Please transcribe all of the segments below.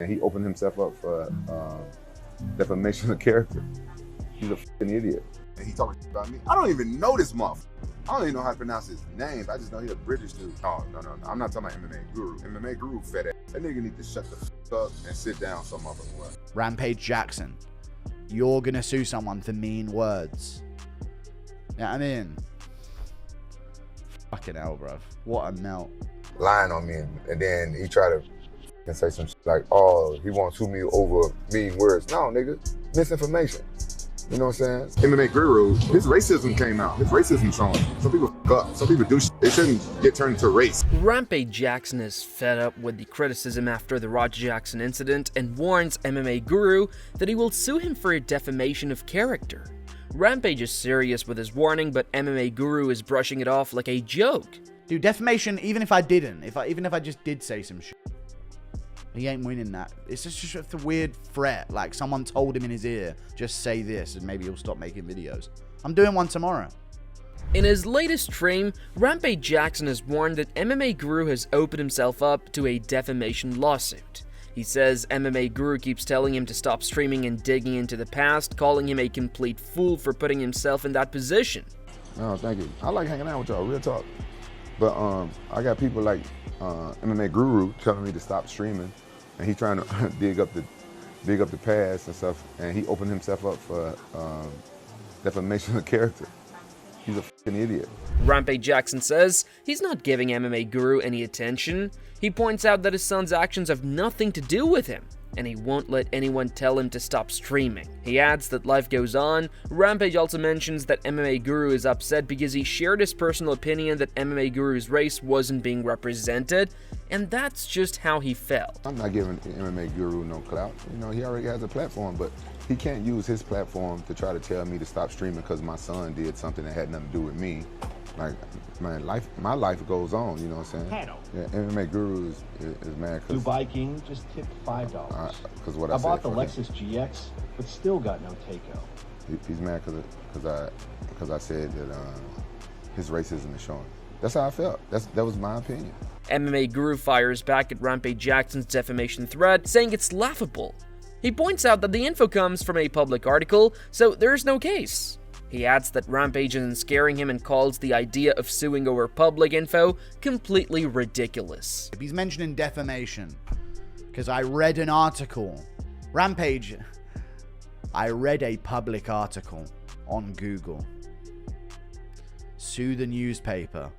And he opened himself up for defamation of character. He's a fucking idiot. And he talking about me. I don't even know this motherfucker. I don't even know how to pronounce his name. I just know he's a British dude. Oh, no. I'm not talking about MMA Guru. MMA Guru fed ass. That nigga need to shut the fuck up and sit down some motherfucking way. Rampage Jackson, you're gonna sue someone for mean words. Yeah, I mean, fucking hell, bruv. What a melt. Lying on me, and then he tried to say some shit like, oh, he won't sue me over mean words. No, nigga, misinformation. You know what I'm saying? MMA Guru, his racism came out. His racism showing. Some people fuck up. Some people do shit. They shouldn't get turned into race. Rampage Jackson is fed up with the criticism after the Roger Jackson incident and warns MMA Guru that he will sue him for defamation of character. Rampage is serious with his warning, but MMA Guru is brushing it off like a joke. Dude, defamation, even if I didn't, even if I just did say some shit, he ain't winning that. It's just a weird threat. Like someone told him in his ear, just say this and maybe he'll stop making videos. I'm doing one tomorrow. In his latest stream, Rampage Jackson has warned that MMA Guru has opened himself up to a defamation lawsuit. He says MMA Guru keeps telling him to stop streaming and digging into the past, calling him a complete fool for putting himself in that position. No, thank you. I like hanging out with y'all, real talk. But I got people like MMA Guru telling me to stop streaming, and he trying to dig up the past and stuff, and he opened himself up for defamation of character. He's a fucking idiot. Rampage Jackson says he's not giving MMA Guru any attention. He points out that his son's actions have nothing to do with him, and he won't let anyone tell him to stop streaming. He adds that life goes on. Rampage also mentions that MMA Guru is upset because he shared his personal opinion that MMA Guru's race wasn't being represented, and that's just how he felt. I'm not giving MMA Guru no clout. You know, he already has a platform, but he can't use his platform to try to tell me to stop streaming because my son did something that had nothing to do with me. Like, man, my life goes on, you know what I'm saying? Yeah, MMA Guru is mad because Dubai King just tipped $5. Because what I bought the said Lexus GX, but still got no takeout. He's mad because I said that his racism is showing. That's how I felt. That was my opinion. MMA Guru fires back at Rampage Jackson's defamation threat, saying it's laughable. He points out that the info comes from a public article, so there's no case. He adds that Rampage isn't scaring him and calls the idea of suing over public info completely ridiculous. He's mentioning defamation because I read an article. Rampage, I read a public article on Google. Sue the newspaper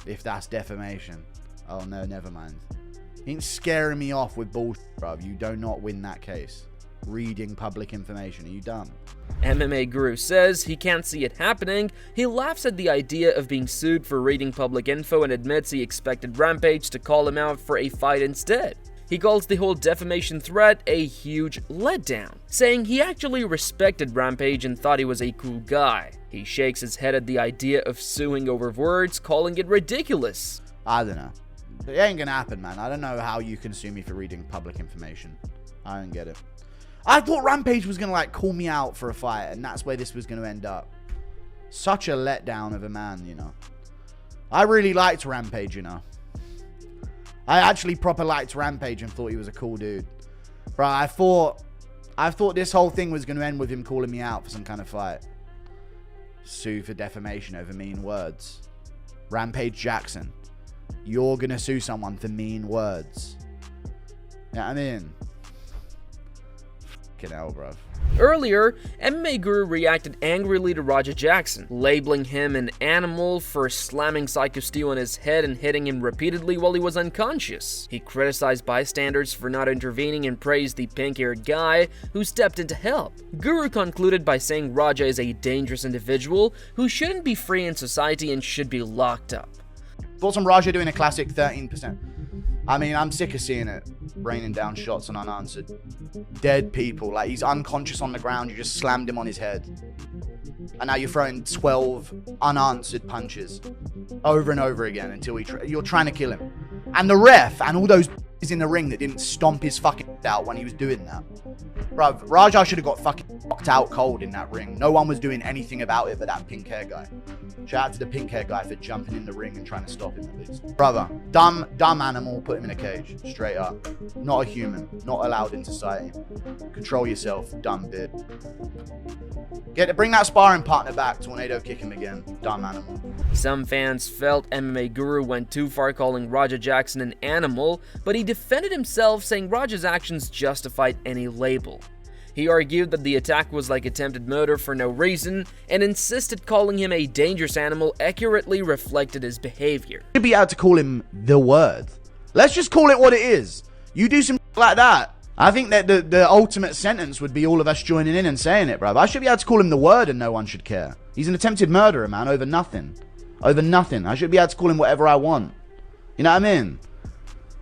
if that's defamation. Oh no, never mind. He ain't scaring me off with bullshit, bruv. You do not win that case. Reading public information. Are you dumb? MMA Guru says he can't see it happening. He laughs at the idea of being sued for reading public info and admits he expected Rampage to call him out for a fight instead. He calls the whole defamation threat a huge letdown, saying he actually respected Rampage and thought he was a cool guy. He shakes his head at the idea of suing over words, calling it ridiculous. I don't know. It ain't gonna happen, man. I don't know how you can sue me for reading public information. I don't get it. I thought Rampage was gonna call me out for a fight, and that's where this was gonna end up. Such a letdown of a man, you know. I really liked Rampage, you know. I actually proper liked Rampage and thought he was a cool dude. Bro, I thought this whole thing was gonna end with him calling me out for some kind of fight. Sue for defamation over mean words. Rampage Jackson, you're gonna sue someone for mean words. Yeah, I mean, fucking hell, bruv. Earlier, MMA Guru reacted angrily to Roger Jackson, labeling him an animal for slamming Psycho Stu on his head and hitting him repeatedly while he was unconscious. He criticized bystanders for not intervening and praised the pink-haired guy who stepped in to help. Guru concluded by saying Raja is a dangerous individual who shouldn't be free in society and should be locked up. Thoughts on Raja doing a classic 13%. I mean, I'm sick of seeing it. Raining down shots and unanswered. Dead people. Like, he's unconscious on the ground. You just slammed him on his head. And now you're throwing 12 unanswered punches. Over and over again until you're trying to kill him. And the ref and all those in the ring that didn't stomp his fucking out when he was doing that. Bruv, Raja should have got fucking knocked out cold in that ring. No one was doing anything about it but that pink hair guy. Shout out to the pink hair guy for jumping in the ring and trying to stop him at least. Brother, dumb animal, put him in a cage, straight up. Not a human, not allowed in society. Control yourself, dumb bit. Bring that sparring partner back, tornado kick him again, dumb animal. Some fans felt MMA Guru went too far calling Raja Jackson an animal, but he defended himself, saying Raja's actions justified any label. He argued that the attack was like attempted murder for no reason, and insisted calling him a dangerous animal accurately reflected his behavior. You should be able to call him the word. Let's just call it what it is. You do some like that, I think that the ultimate sentence would be all of us joining in and saying it, bruv. I should be able to call him the word and no one should care. He's an attempted murderer, man, over nothing. Over nothing. I should be able to call him whatever I want. You know what I mean?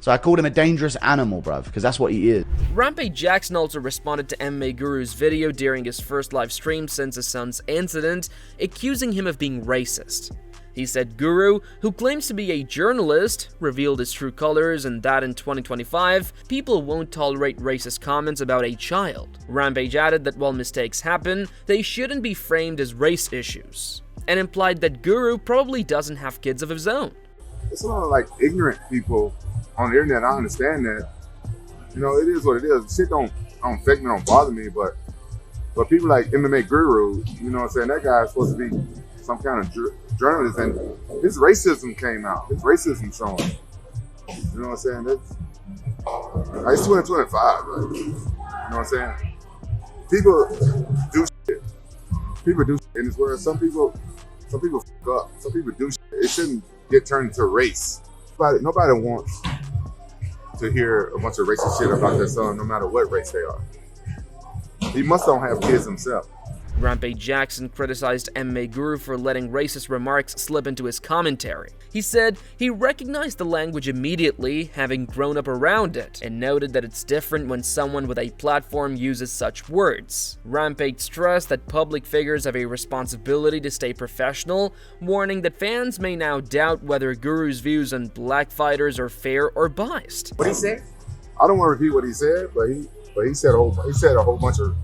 So I called him a dangerous animal, bruv, because that's what he is. Rampage Jackson also responded to MMA Guru's video during his first live stream since his son's incident, accusing him of being racist. He said Guru, who claims to be a journalist, revealed his true colors and that in 2025, people won't tolerate racist comments about a child. Rampage added that while mistakes happen, they shouldn't be framed as race issues, and implied that Guru probably doesn't have kids of his own. It's a lot of like ignorant people on the internet. I understand that. You know, it is what it is. Shit don't affect me, don't bother me, but people like MMA Guru, you know what I'm saying, that guy is supposed to be some kind of journalist, and his racism came out. His racism showing. You know what I'm saying? It's 2025, right? You know what I'm saying? People do shit. People do shit in this world. Some people fuck up. Some people do shit. It shouldn't get turned into race. Nobody wants to hear a bunch of racist shit about their son, no matter what race they are. He must don't have kids himself. Rampage Jackson criticized MMA Guru for letting racist remarks slip into his commentary. He said he recognized the language immediately, having grown up around it, and noted that it's different when someone with a platform uses such words. Rampage stressed that public figures have a responsibility to stay professional, warning that fans may now doubt whether Guru's views on black fighters are fair or biased. What he said? I don't want to repeat what he said, but he said a whole bunch of.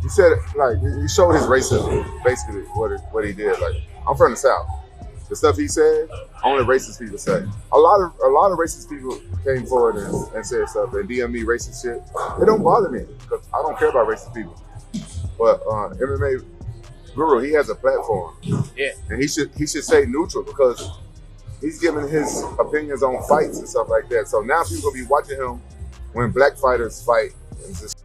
He said, like, he showed his racism, basically, what he did. Like, I'm from the South. The stuff he said, only racist people say. A lot of racist people came forward and said stuff and DM me racist shit. It don't bother me, because I don't care about racist people. But MMA Guru, he has a platform. Yeah. And he should stay neutral, because he's giving his opinions on fights and stuff like that. So now people gonna be watching him when black fighters fight.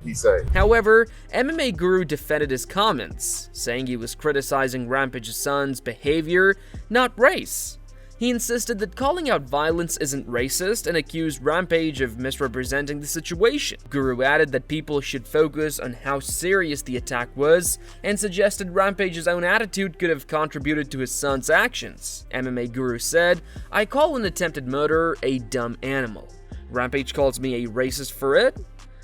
He say. However, MMA Guru defended his comments, saying he was criticizing Rampage's son's behavior, not race. He insisted that calling out violence isn't racist and accused Rampage of misrepresenting the situation. Guru added that people should focus on how serious the attack was and suggested Rampage's own attitude could have contributed to his son's actions. MMA Guru said, "I call an attempted murderer a dumb animal. Rampage calls me a racist for it?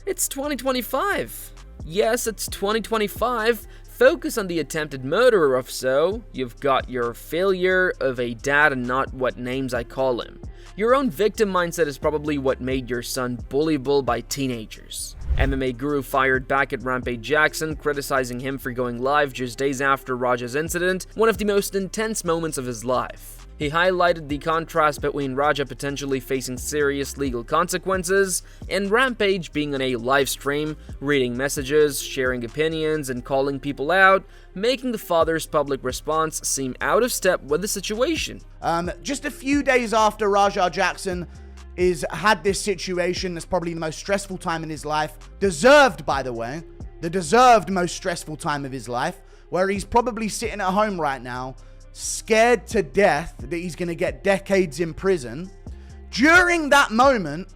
It's 2025. Yes, it's 2025. Focus on the attempted murderer if so. You've got your failure of a dad and not what names I call him. Your own victim mindset is probably what made your son bullyable by teenagers." MMA Guru fired back at Rampage Jackson, criticizing him for going live just days after Raja's incident, one of the most intense moments of his life. He highlighted the contrast between Raja potentially facing serious legal consequences and Rampage being on a live stream, reading messages, sharing opinions, and calling people out, making the father's public response seem out of step with the situation. Just a few days after Raja Jackson had this situation, that's probably the most stressful time in his life, deserved, by the way, the deserved most stressful time of his life, where he's probably sitting at home right now, scared to death that he's going to get decades in prison. During that moment,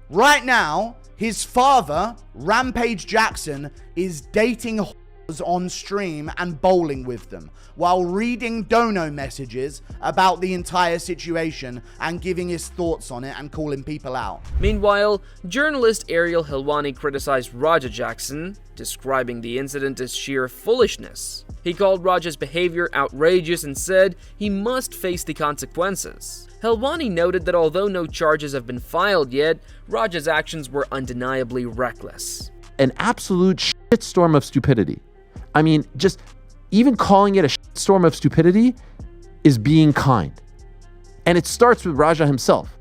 right now, his father, Rampage Jackson, is dating whores on stream and bowling with them while reading dono messages about the entire situation and giving his thoughts on it and calling people out. Meanwhile, journalist Ariel Helwani criticized Raja Jackson, describing the incident as sheer foolishness. He called Raja's behavior outrageous and said he must face the consequences. Helwani noted that although no charges have been filed yet, Raja's actions were undeniably reckless. An absolute shitstorm of stupidity. I mean, just even calling it a shitstorm of stupidity is being kind. And it starts with Raja himself.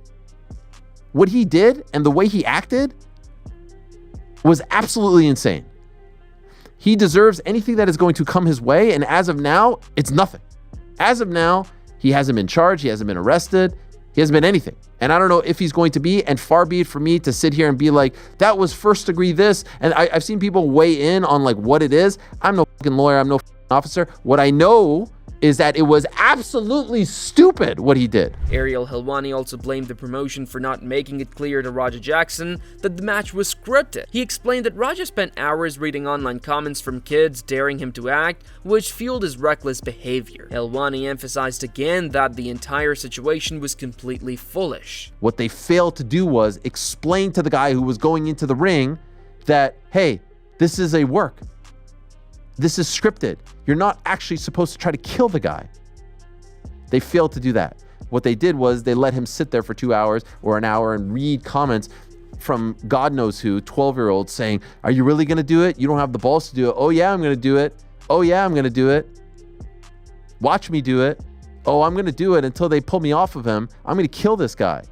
What he did and the way he acted was absolutely insane. He deserves anything that is going to come his way, and as of now, it's nothing. As of now, he hasn't been charged, he hasn't been arrested, he hasn't been anything. And I don't know if he's going to be, and far be it for me to sit here and be like, that was first degree this. And I've seen people weigh in on like what it is. I'm no fucking lawyer, I'm no fucking officer. What I know is that it was absolutely stupid what he did. Ariel Helwani also blamed the promotion for not making it clear to Raja Jackson that the match was scripted. He explained that Raja spent hours reading online comments from kids daring him to act, which fueled his reckless behavior. Helwani emphasized again that the entire situation was completely foolish. What they failed to do was explain to the guy who was going into the ring that, hey, this is a work. This is scripted. You're not actually supposed to try to kill the guy. They failed to do that. What they did was they let him sit there for 2 hours or an hour and read comments from God knows who, 12-year-olds saying, are you really going to do it? You don't have the balls to do it. Oh yeah, I'm going to do it. Oh yeah, I'm going to do it. Watch me do it. Oh, I'm going to do it until they pull me off of him. I'm going to kill this guy.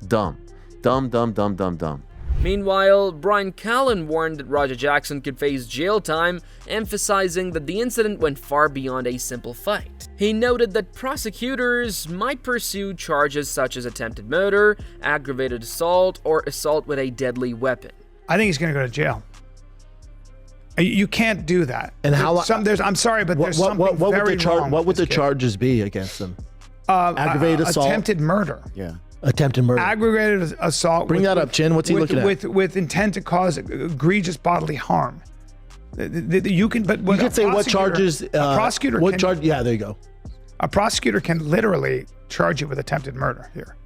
Dumb. Dumb, dumb, dumb, dumb, dumb. Meanwhile, Brian Callen warned that Raja Jackson could face jail time, emphasizing that the incident went far beyond a simple fight. He noted that prosecutors might pursue charges such as attempted murder, aggravated assault, or assault with a deadly weapon. I think he's going to go to jail. You can't do that. And how? I'm sorry, but there's something very wrong. What would the charges be against him? Aggravated assault, attempted murder. Yeah. Attempted murder. Aggravated assault. Bring that up, Chin. What's he looking at? With intent to cause egregious bodily harm. You can, but you could say what charges. A prosecutor. What charge? Yeah, there you go. A prosecutor can literally charge you with attempted murder here.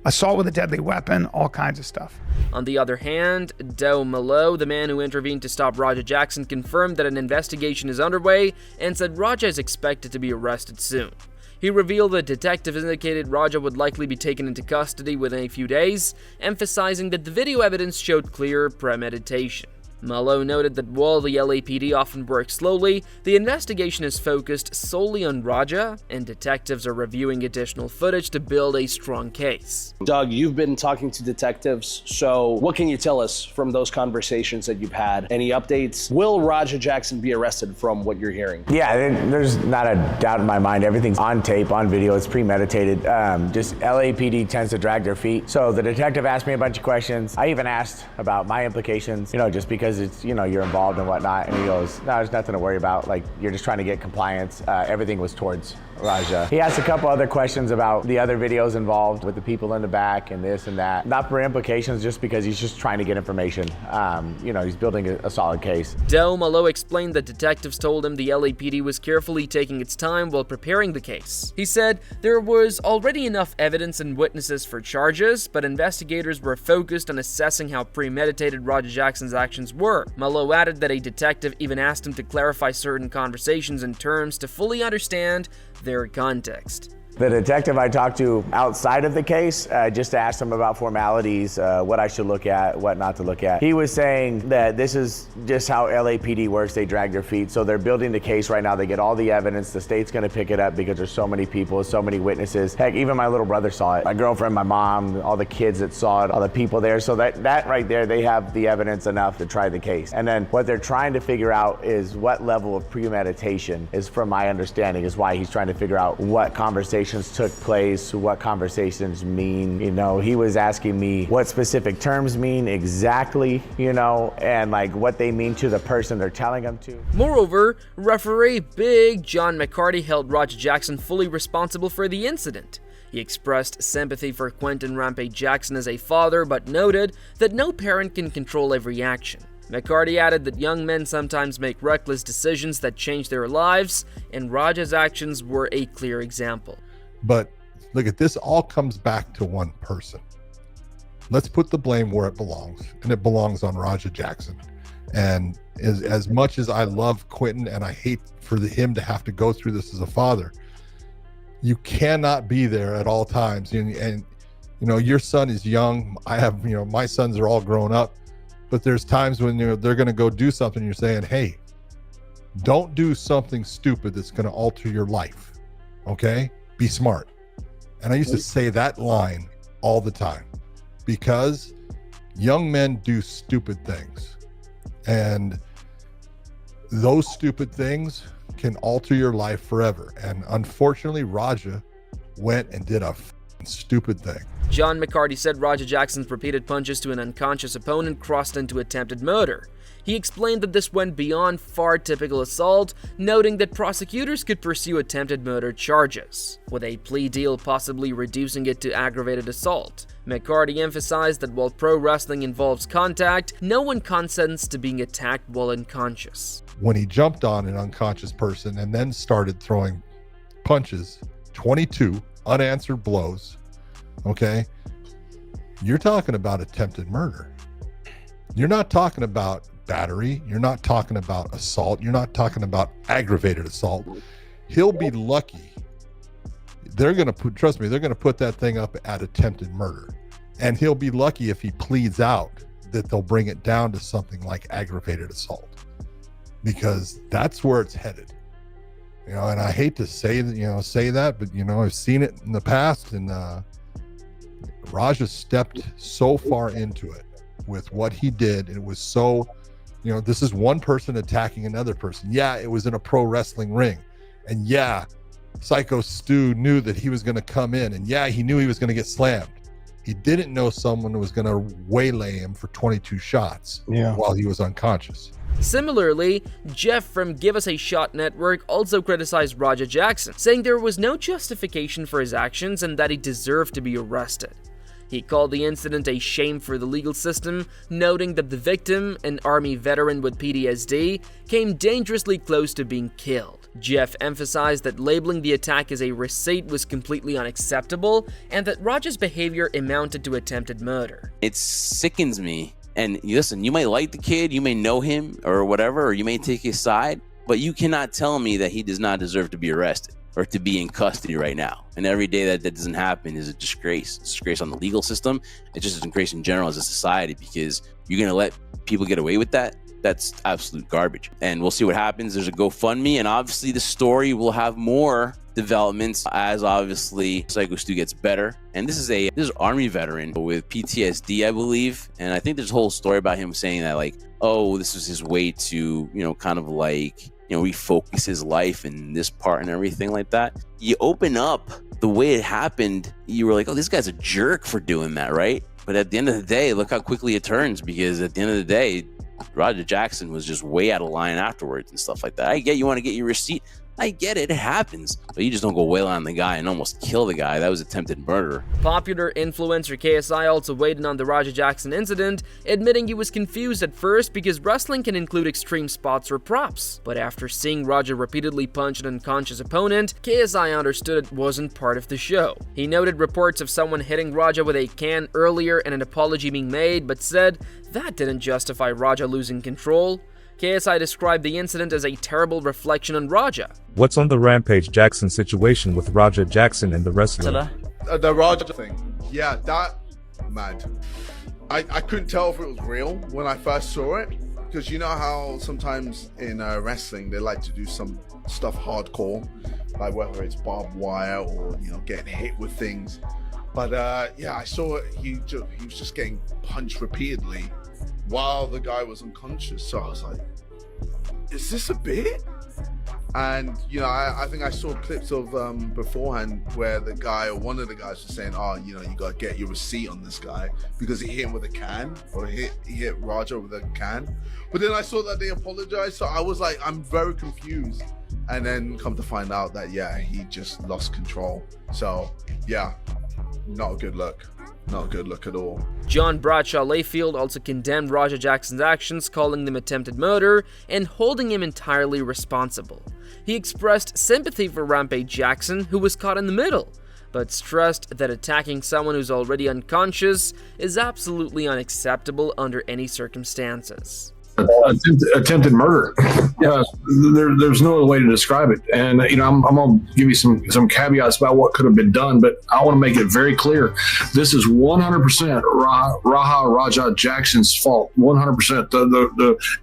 Assault with a deadly weapon, all kinds of stuff. On the other hand, Doe Malo, the man who intervened to stop Raja Jackson, confirmed that an investigation is underway and said Raja is expected to be arrested soon. He revealed that detectives indicated Raja would likely be taken into custody within a few days, emphasizing that the video evidence showed clear premeditation. Malo noted that while the LAPD often works slowly, the investigation is focused solely on Raja, and detectives are reviewing additional footage to build a strong case. Doug, you've been talking to detectives, so what can you tell us from those conversations that you've had? Any updates? Will Raja Jackson be arrested from what you're hearing? Yeah, there's not a doubt in my mind. Everything's on tape, on video, it's premeditated. Just LAPD tends to drag their feet. So the detective asked me a bunch of questions. I even asked about my implications, just because it's, you're involved and whatnot. And he goes, no, there's nothing to worry about. Like, you're just trying to get compliance. Everything was towards Raja. He asked a couple other questions about the other videos involved with the people in the back and this and that. Not for implications, just because he's just trying to get information. He's building a solid case. Doe Malo explained that detectives told him the LAPD was carefully taking its time while preparing the case. He said there was already enough evidence and witnesses for charges, but investigators were focused on assessing how premeditated Raja Jackson's actions were. Malo added that a detective even asked him to clarify certain conversations and terms to fully understand their context. The detective I talked to outside of the case, just to ask him about formalities, what I should look at, what not to look at. He was saying that this is just how LAPD works. They drag their feet. So they're building the case right now. They get all the evidence. The state's going to pick it up because there's so many people, so many witnesses. Heck, even my little brother saw it. My girlfriend, my mom, all the kids that saw it, all the people there. So that right there, they have the evidence enough to try the case. And then what they're trying to figure out is what level of premeditation is, from my understanding, is why he's trying to figure out what conversations took place, what conversations mean. He was asking me what specific terms mean exactly, and like what they mean to the person they're telling them to. Moreover, referee Big John McCarty held Raja Jackson fully responsible for the incident. He expressed sympathy for Quentin Rampage Jackson as a father, but noted that no parent can control every action. McCarty added that young men sometimes make reckless decisions that change their lives, and Raja's actions were a clear example. But look at this, all comes back to one person. Let's put the blame where it belongs, and it belongs on Raja Jackson. And as much as I love Quentin and I hate for him to have to go through this as a father, you cannot be there at all times. And your son is young. I have, my sons are all grown up, but there's times when they're going to go do something. You're saying, hey, don't do something stupid that's going to alter your life. Okay? Be smart. And I used to say that line all the time because young men do stupid things. And those stupid things can alter your life forever. And unfortunately, Raja went and did a stupid thing. John McCarty said Raja Jackson's repeated punches to an unconscious opponent crossed into attempted murder. He explained that this went beyond far typical assault, noting that prosecutors could pursue attempted murder charges, with a plea deal possibly reducing it to aggravated assault. McCarty emphasized that while pro wrestling involves contact, no one consents to being attacked while unconscious. When he jumped on an unconscious person and then started throwing punches, 22 unanswered blows, okay, you're talking about attempted murder. You're not talking about battery. You're not talking about assault. You're not talking about aggravated assault. He'll be lucky. They're going to put, trust me, they're going to put that thing up at attempted murder. And he'll be lucky if he pleads out that they'll bring it down to something like aggravated assault, because that's where it's headed. You know, and I hate to say that, but I've seen it in the past, and Raja stepped so far into it with what he did. And it was so, this is one person attacking another person. Yeah, it was in a pro wrestling ring. And yeah, Psycho Stu knew that he was going to come in. And yeah, he knew he was going to get slammed. He didn't know someone was going to waylay him for 22 shots while he was unconscious. Similarly, Jeff from Give Us a Shot Network also criticized Raja Jackson, saying there was no justification for his actions and that he deserved to be arrested. He called the incident a shame for the legal system, noting that the victim, an Army veteran with PTSD, came dangerously close to being killed. Jeff emphasized that labeling the attack as a receipt was completely unacceptable, and that Raja's behavior amounted to attempted murder. It sickens me. And listen, you may like the kid, you may know him or whatever, or you may take his side, but you cannot tell me that he does not deserve to be arrested or to be in custody right now. And every day that doesn't happen is a disgrace. It's a disgrace on the legal system. It's just a disgrace in general as a society, because you're going to let people get away with that. That's absolute garbage. And we'll see what happens. There's a GoFundMe, and obviously the story will have more developments as obviously Psycho Stu gets better. And this is Army veteran with PTSD, I believe. And I think there's a whole story about him saying that, like, oh, this was his way to, kind of like, refocus his life in this part and everything like that. You open up the way it happened, you were like, oh, this guy's a jerk for doing that, right? But at the end of the day, look how quickly it turns, because at the end of the day, Raja Jackson was just way out of line afterwards and stuff like that. I get you want to get your receipt. I get it, it happens. But you just don't go wail on the guy and almost kill the guy. That was attempted murder. Popular influencer KSI also weighed in on the Raja Jackson incident, admitting he was confused at first because wrestling can include extreme spots or props. But after seeing Raja repeatedly punch an unconscious opponent, KSI understood it wasn't part of the show. He noted reports of someone hitting Raja with a can earlier and an apology being made, but said that didn't justify Raja losing control. KSI described the incident as a terrible reflection on Raja. What's on the Rampage Jackson situation with Raja Jackson and the wrestler? The Raja thing. Yeah, that, mad. I couldn't tell if it was real when I first saw it, because you know how sometimes in wrestling they like to do some stuff hardcore, like whether it's barbed wire or getting hit with things. But yeah, I saw it. He was just getting punched repeatedly while the guy was unconscious. So I was like, is this a bit? And I think I saw clips of beforehand where the guy or one of the guys was saying, oh, you gotta get your receipt on this guy because he hit him with a can, or he hit Raja with a can. But then I saw that they apologized, so I was like, I'm very confused. And then come to find out that he just lost control. So yeah, not a good look. Not a good look at all. John Bradshaw Layfield also condemned Raja Jackson's actions, calling them attempted murder and holding him entirely responsible. He expressed sympathy for Rampage Jackson, who was caught in the middle, but stressed that attacking someone who's already unconscious is absolutely unacceptable under any circumstances. Attempted murder. There's no other way to describe it. And I'm gonna give you some caveats about what could have been done, but I want to make it very clear. This is 100% Raja Jackson's fault. 100%.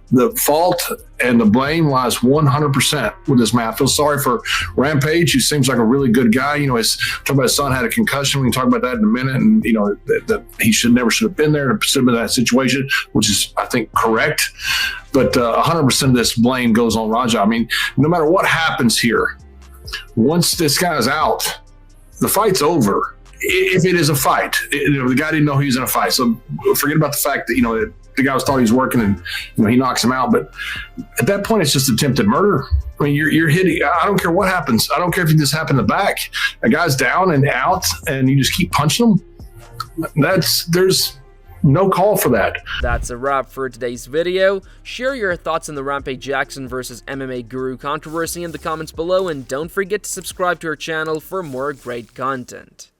The fault And the blame lies 100% with this man. I feel sorry for Rampage. He seems like a really good guy. You know, talk about his son had a concussion. We can talk about that in a minute. And, you know, that he never should have been there to put him in that situation, which is, I think, correct. But 100% of this blame goes on Raja. I mean, no matter what happens here, once this guy's out, the fight's over. If it is a fight, the guy didn't know he was in a fight. So forget about the fact that, you know, the guy thought he was working and, you know, he knocks him out. But at that point, it's just attempted murder. I mean, you're hitting. I don't care what happens. I don't care if you just happen in the back. A guy's down and out and you just keep punching him. There's no call for that. That's a wrap for today's video. Share your thoughts on the Rampage Jackson versus MMA Guru controversy in the comments below, and don't forget to subscribe to our channel for more great content.